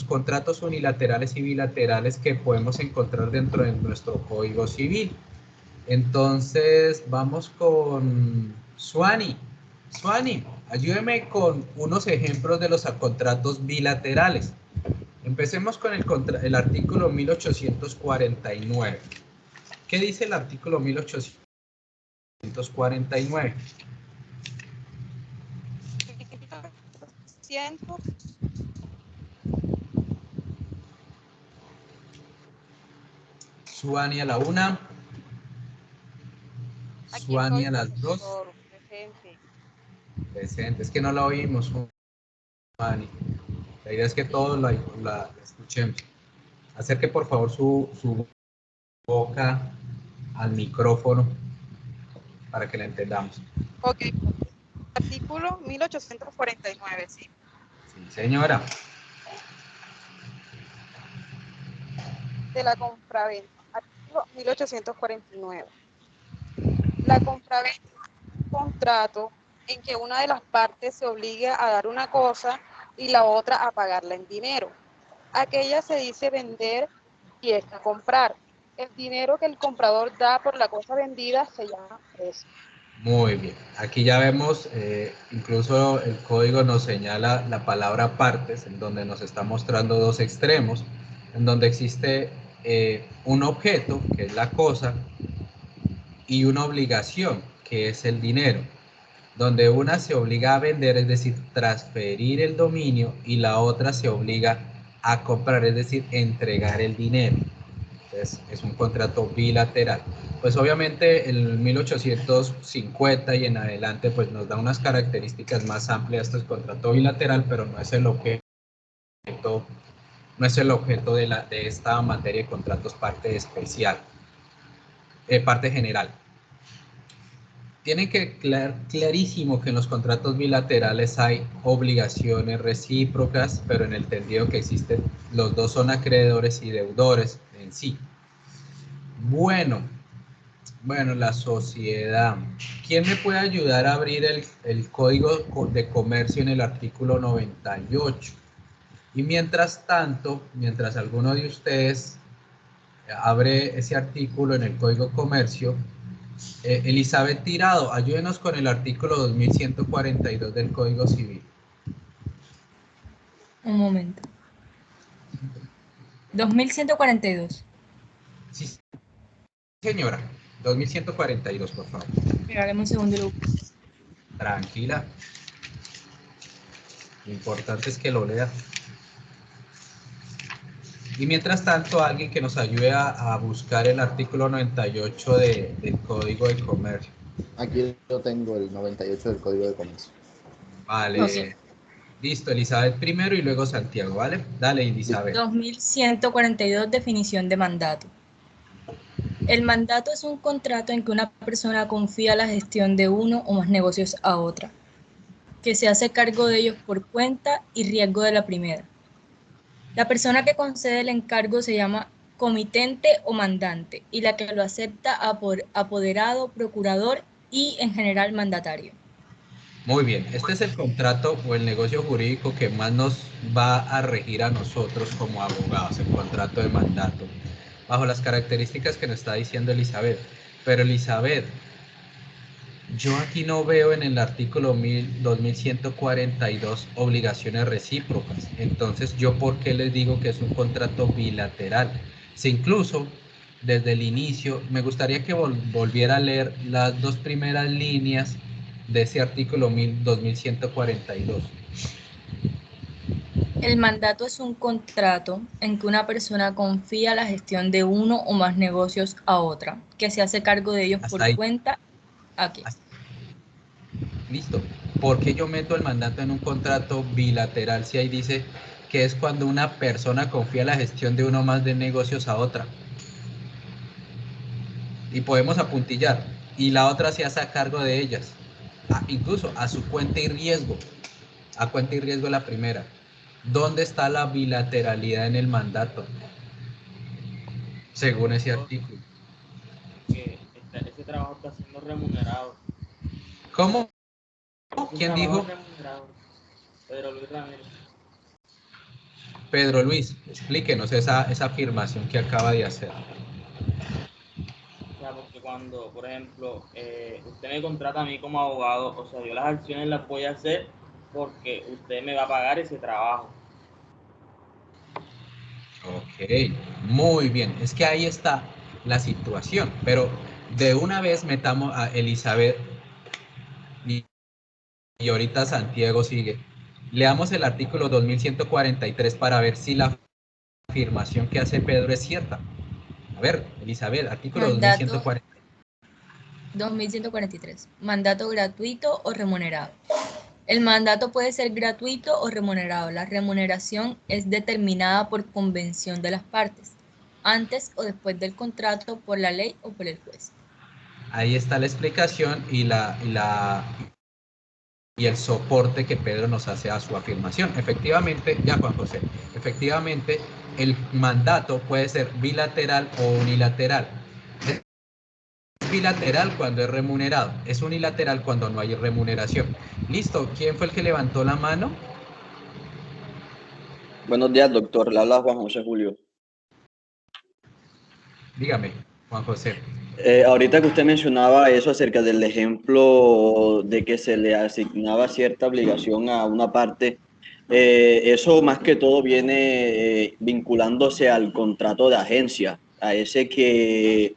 contratos unilaterales y bilaterales que podemos encontrar dentro de nuestro Código Civil. Entonces, vamos con Suani. Suani, ayúdeme con unos ejemplos de los contratos bilaterales. Empecemos con el artículo 1849. ¿Qué dice el artículo 1849? Suani a la una. Suani a las dos. Presente. Es que no la oímos, Suani. La idea es que todos la escuchemos. Acerque por favor su boca al micrófono para que la entendamos. Ok. Artículo 1849, sí. Sí, señora. De la compraventa. Artículo 1849. La compraventa es un contrato en que una de las partes se obliga a dar una cosa y la otra a pagarla en dinero. Aquella se dice vender y esta comprar. El dinero que el comprador da por la cosa vendida se llama precio. Muy bien. Aquí ya vemos, incluso el código nos señala la palabra partes, en donde nos está mostrando dos extremos, en donde existe un objeto, que es la cosa, y una obligación, que es el dinero, donde una se obliga a vender, es decir, transferir el dominio, y la otra se obliga a comprar, es decir, entregar el dinero. Entonces, es un contrato bilateral. Pues obviamente el 1850 y en adelante pues nos da unas características más amplias este contrato bilateral, pero no es el objeto, de esta materia de contratos parte especial, parte general. Tiene que quedar clarísimo que en los contratos bilaterales hay obligaciones recíprocas, pero en el entendido que existen, los dos son acreedores y deudores en sí. Bueno, la sociedad. ¿Quién me puede ayudar a abrir el código de comercio en el artículo 98? Y mientras tanto, mientras alguno de ustedes abre ese artículo en el código de comercio, Elizabeth Tirado, ayúdenos con el artículo 2142 del Código Civil. Un momento. 2142. Sí, señora. 2142, por favor. Regáleme un segundo, Lucas. Tranquila. Lo importante es que lo lea. Y mientras tanto, alguien que nos ayude a buscar el artículo 98 del Código de Comercio. Aquí yo tengo el 98 del Código de Comercio. Vale. Okay. Listo, Elizabeth primero y luego Santiago, ¿vale? Dale, Elizabeth. 2142, definición de mandato. El mandato es un contrato en que una persona confía la gestión de uno o más negocios a otra, que se hace cargo de ellos por cuenta y riesgo de la primera. La persona que concede el encargo se llama comitente o mandante y la que lo acepta apoderado, procurador y en general mandatario. Muy bien, este es el contrato o el negocio jurídico que más nos va a regir a nosotros como abogados, el contrato de mandato, bajo las características que nos está diciendo Elizabeth. Pero Elizabeth, yo aquí no veo en el artículo 2142 obligaciones recíprocas. Entonces, ¿yo por qué les digo que es un contrato bilateral? Si incluso desde el inicio, me gustaría que volviera a leer las dos primeras líneas de ese artículo 2142. El mandato es un contrato en que una persona confía la gestión de uno o más negocios a otra, que se hace cargo de ellos por cuenta. Aquí. Listo. ¿Por qué yo meto el mandato en un contrato bilateral si ahí dice que es cuando una persona confía la gestión de uno o más de negocios a otra? Y podemos apuntillar. Y la otra se hace a cargo de ellas. Incluso a su cuenta y riesgo. A cuenta y riesgo la primera. ¿Dónde está la bilateralidad en el mandato? Según ese artículo. Que ese trabajo está siendo remunerado. ¿Cómo? ¿Quién dijo? Pedro Luis Ramírez. Pedro Luis, explíquenos esa afirmación que acaba de hacer. O sea, porque cuando, por ejemplo, usted me contrata a mí como abogado, o sea, yo las acciones las voy a hacer porque usted me va a pagar ese trabajo. Ok, muy bien. Es que ahí está la situación, pero de una vez metamos a Elizabeth y ahorita Santiago sigue. Leamos el artículo 2143 para ver si la afirmación que hace Pedro es cierta. A ver, Elizabeth, artículo 2143. Mandato gratuito o remunerado. El mandato puede ser gratuito o remunerado. La remuneración es determinada por convención de las partes, antes o después del contrato, por la ley o por el juez. Ahí está la explicación y el soporte que Pedro nos hace a su afirmación. Efectivamente, ya Juan José, efectivamente el mandato puede ser bilateral o unilateral. Es bilateral cuando es remunerado, es unilateral cuando no hay remuneración. Listo, ¿quién fue el que levantó la mano? Buenos días, doctor. Le habla Juan José Julio. Dígame, Juan José. Ahorita que usted mencionaba eso acerca del ejemplo de que se le asignaba cierta obligación a una parte, eso más que todo viene vinculándose al contrato de agencia, a ese que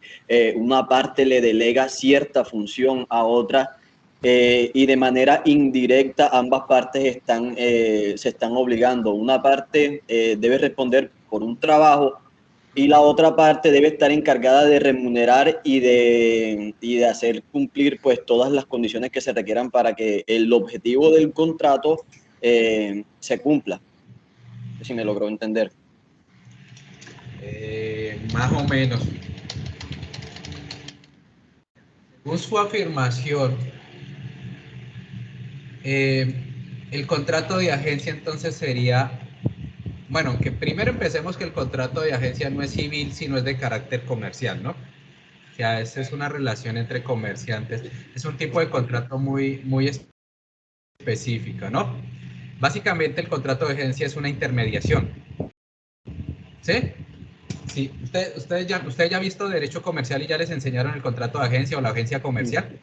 una parte le delega cierta función a otra y de manera indirecta ambas partes se están obligando. Una parte debe responder por un trabajo y la otra parte debe estar encargada de remunerar y de hacer cumplir pues todas las condiciones que se requieran para que el objetivo del contrato se cumpla. Si me logró entender. Más o menos. Según su afirmación, el contrato de agencia entonces sería bueno, aunque primero empecemos que el contrato de agencia no es civil, sino es de carácter comercial, ¿no? O sea, esa es una relación entre comerciantes. Es un tipo de contrato muy específica, ¿no? Básicamente el contrato de agencia es una intermediación. ¿Sí? Sí. ¿Usted ya ha visto derecho comercial y ya les enseñaron el contrato de agencia o la agencia comercial?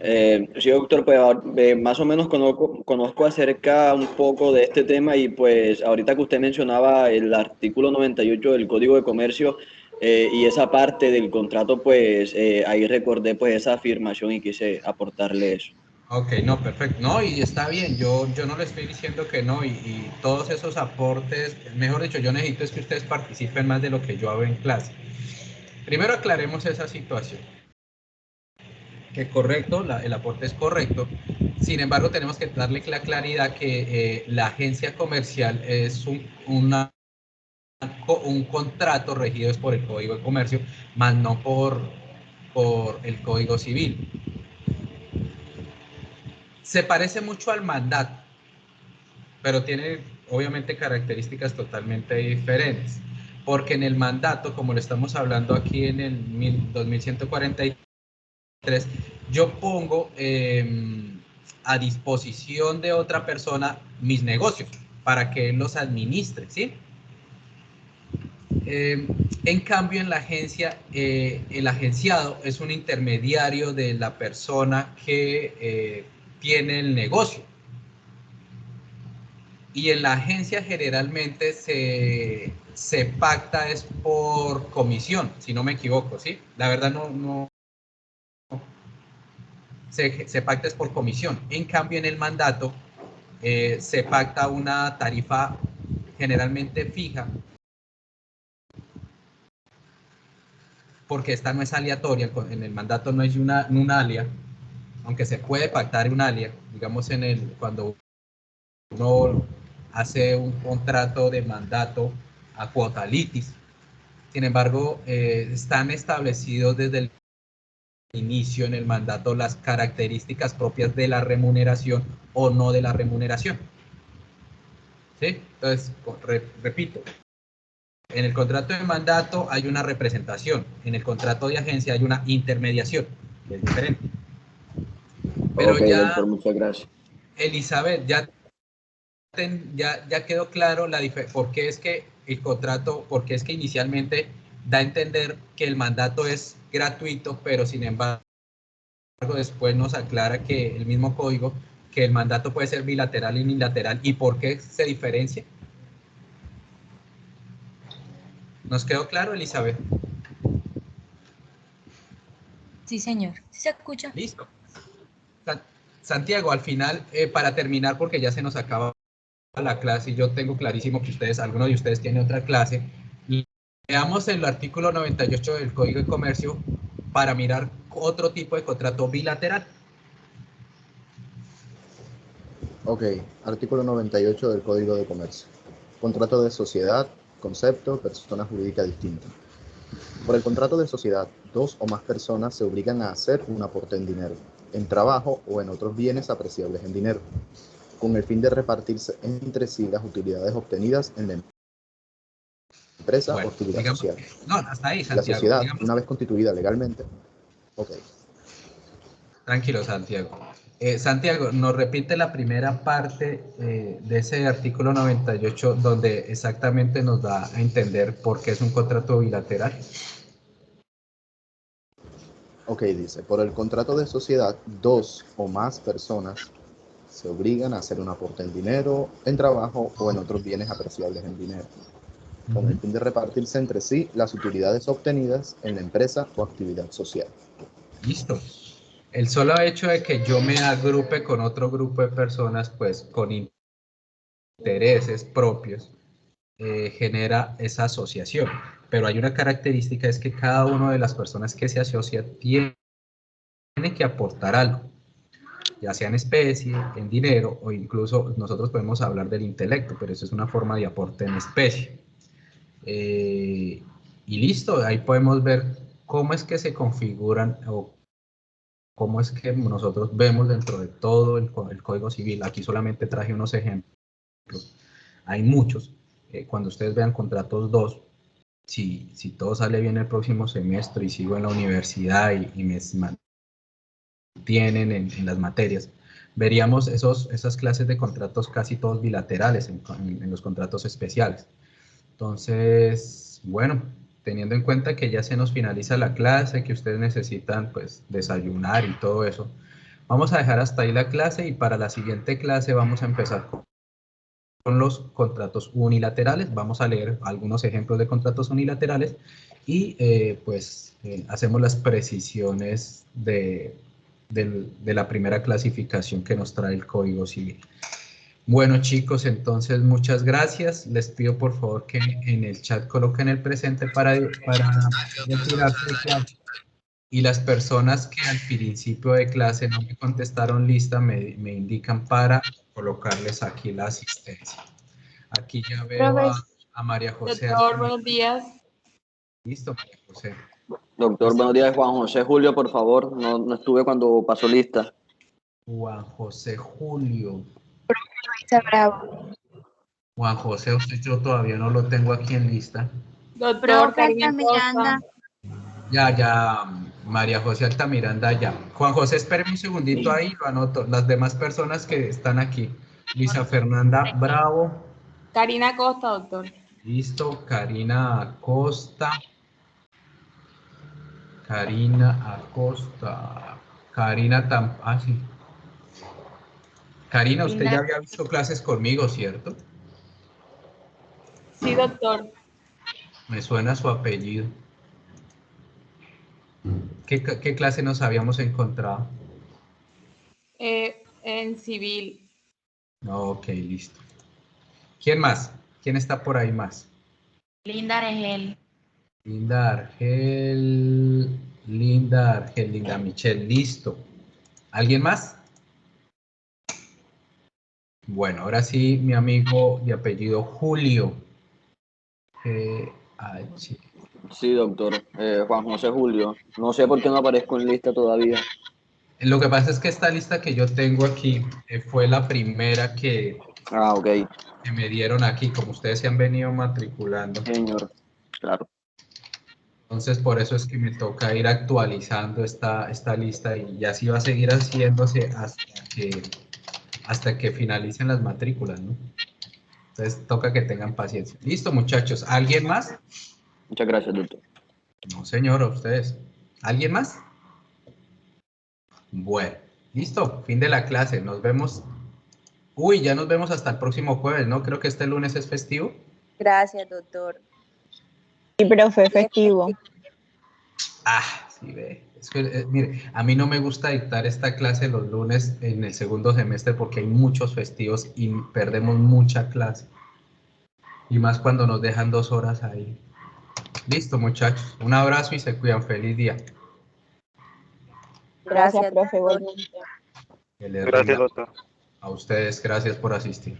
Sí, doctor, pues más o menos conozco acerca un poco de este tema y pues ahorita que usted mencionaba el artículo 98 del Código de Comercio y esa parte del contrato, pues ahí recordé pues esa afirmación y quise aportarle eso. Ok, no, perfecto. No, y está bien, yo no le estoy diciendo que no, y todos esos aportes, mejor dicho, yo necesito es que ustedes participen más de lo que yo hago en clase. Primero aclaremos esa situación. Que correcto, el aporte es correcto. Sin embargo, tenemos que darle la claridad que la agencia comercial es un contrato regido por el Código de Comercio, más no por el Código Civil. Se parece mucho al mandato, pero tiene obviamente características totalmente diferentes. Porque en el mandato, como lo estamos hablando aquí en el 2143, yo pongo a disposición de otra persona mis negocios para que él los administre, ¿sí? En cambio, en la agencia, el agenciado es un intermediario de la persona que tiene el negocio. Y en la agencia generalmente se pacta es por comisión, si no me equivoco, ¿sí? La verdad no se pacta es por comisión. En cambio, en el mandato se pacta una tarifa generalmente fija, porque esta no es aleatoria, en el mandato no hay un alia, aunque se puede pactar un alia, digamos cuando uno hace un contrato de mandato a cuota litis. Sin embargo, están establecidos desde el inicio en el mandato las características propias de la remuneración o no de la remuneración. ¿Sí? Entonces, repito, en el contrato de mandato hay una representación, en el contrato de agencia hay una intermediación, que es diferente. Pero okay, ya, doctor, muchas gracias. Elizabeth, ya quedó claro por qué es que el contrato, por qué es que inicialmente da a entender que el mandato es gratuito, pero sin embargo después nos aclara que el mismo código, que el mandato puede ser bilateral y unilateral, y por qué se diferencia. ¿Nos quedó claro, Elizabeth? Sí, señor. ¿Sí se escucha? Listo. Santiago, al final, para terminar, porque ya se nos acaba la clase y yo tengo clarísimo que alguno de ustedes tiene otra clase, leamos el artículo 98 del Código de Comercio para mirar otro tipo de contrato bilateral. Ok, artículo 98 del Código de Comercio. Contrato de sociedad, concepto, persona jurídica distinta. Por el contrato de sociedad, dos o más personas se obligan a hacer un aporte en dinero, en trabajo o en otros bienes apreciables en dinero, con el fin de repartirse entre sí las utilidades obtenidas en la empresa o actividad social. No, hasta ahí, Santiago. La sociedad, una vez constituida legalmente. Ok. Tranquilo, Santiago. Santiago, ¿nos repite la primera parte de ese artículo 98 donde exactamente nos da a entender por qué es un contrato bilateral? Ok, dice, por el contrato de sociedad, dos o más personas se obligan a hacer un aporte en dinero, en trabajo o en otros bienes apreciables en dinero, con el fin de repartirse entre sí las utilidades obtenidas en la empresa o actividad social. Listo. El solo hecho de que yo me agrupe con otro grupo de personas, pues con intereses propios, genera esa asociación. Pero hay una característica, es que cada una de las personas que se asocia tiene que aportar algo, ya sea en especie, en dinero, o incluso nosotros podemos hablar del intelecto, pero eso es una forma de aporte en especie. Y listo, ahí podemos ver cómo es que se configuran o cómo es que nosotros vemos dentro de todo el Código Civil. Aquí solamente traje unos ejemplos, hay muchos, cuando ustedes vean contratos 2, si todo sale bien el próximo semestre y sigo en la universidad y me mantienen en las materias, veríamos esas clases de contratos casi todos bilaterales en los contratos especiales. Entonces, bueno, teniendo en cuenta que ya se nos finaliza la clase, que ustedes necesitan pues desayunar y todo eso, vamos a dejar hasta ahí la clase y para la siguiente clase vamos a empezar con los contratos unilaterales. Vamos a leer algunos ejemplos de contratos unilaterales y hacemos las precisiones de la primera clasificación que nos trae el Código Civil. Bueno, chicos, entonces muchas gracias. Les pido por favor que en el chat coloquen el presente para retirarse de clase. Y las personas que al principio de clase no me contestaron lista me indican para colocarles aquí la asistencia. Aquí ya veo a María José. Doctor, buenos días. Listo, María José. Doctor, buenos días. Juan José Julio, por favor. No estuve cuando pasó lista. Juan José Julio. Bravo. Juan José, usted yo todavía no lo tengo aquí en lista. Doctor, Karina Costa. Ya, María José Altamiranda, ya. Juan José, espéreme un segundito ahí, lo anoto. Las demás personas que están aquí. Luisa Fernanda Bravo. Karina Costa, doctor. Listo, Karina Acosta. Karina Acosta. Karina sí. Karina, usted ya había visto clases conmigo, ¿cierto? Sí, doctor. Me suena su apellido. ¿Qué clase nos habíamos encontrado? En civil. Ok, listo. ¿Quién más? ¿Quién está por ahí más? Linda Argel. Linda Argel, Linda Michelle, listo. ¿Alguien más? Bueno, ahora sí, mi amigo de apellido Julio. Sí, doctor. Juan José Julio. No sé por qué no aparezco en lista todavía. Lo que pasa es que esta lista que yo tengo aquí fue la primera que me dieron aquí, como ustedes se han venido matriculando. Señor, claro. Entonces, por eso es que me toca ir actualizando esta lista y así va a seguir haciéndose hasta que finalicen las matrículas, ¿no? Entonces, toca que tengan paciencia. Listo, muchachos. ¿Alguien más? Muchas gracias, doctor. No, señor, a ustedes. ¿Alguien más? Bueno, listo. Fin de la clase. Nos vemos. Uy, ya nos vemos hasta el próximo jueves, ¿no? Creo que este lunes es festivo. Gracias, doctor. Sí, profe, festivo. Sí, ve. Es que, mire, a mí no me gusta dictar esta clase los lunes en el segundo semestre porque hay muchos festivos y perdemos mucha clase. Y más cuando nos dejan 2 horas ahí. Listo, muchachos. Un abrazo y se cuidan. Feliz día. Gracias, profe. Que les Gracias, rinda. doctor. A ustedes, gracias por asistir.